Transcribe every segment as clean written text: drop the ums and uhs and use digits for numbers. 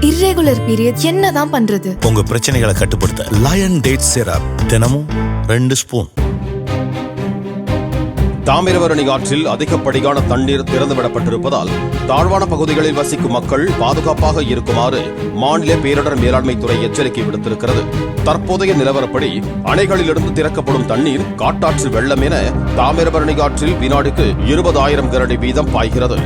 Irregular period என்னதான் பண்றது? உங்க பிரச்சனைகளை கட்டுப்படுத்த லயன் டேட் சிரப் தினமும் 2 ஸ்பூன். தாமிரபரணி ஆற்றில் அதிகப்படியான தண்ணீர் திறந்துவிடப்பட்டிருப்பதால் தாழ்வான பகுதிகளில் வசிக்கும் மக்கள் பாதுகாப்பாக இருக்குமாறு மாநில பேரிடர் மேலாண்மை துறை எச்சரிக்கை விடுத்திருக்கிறது. தற்போதைய நிலவரப்படி அணைகளிலிருந்து திறக்கப்படும் தண்ணீர் காட்டாற்று வெள்ளம் என தாமிரபரணி ஆற்றில் வினாடிக்கு 20,000 கனஅடி வீதம் பாய்கிறது.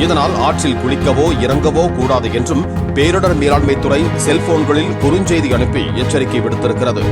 இதனால் ஆற்றில் குளிக்கவோ இறங்கவோ கூடாது என்றும் பேரிடர் மேலாண்மை துறை செல்போன்களில் குறுஞ்செய்தி அனுப்பி எச்சரிக்கை விடுத்திருக்கிறது.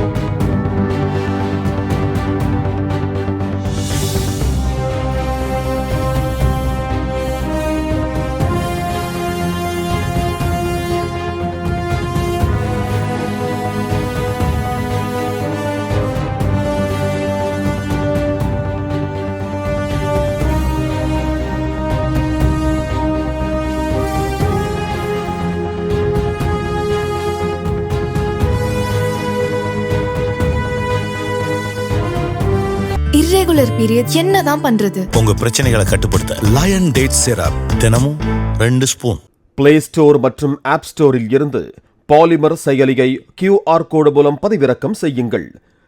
இர்ரெகுலர் பீரியட் என்னதான் பண்றது? உங்க பிரச்சனைகளை கட்டுப்படுத்த லயன் டேட் சிரப் தினமும் 2 ஸ்பூன். பிளே ஸ்டோர் மற்றும் ஆப் ஸ்டோரில் இருந்து பாலிமர் செயலியை QR கோடு மூலம் பதிவிறக்கம் செய்யுங்கள்.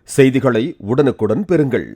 செய்திகளை உடனுக்குடன் பெறுங்கள்.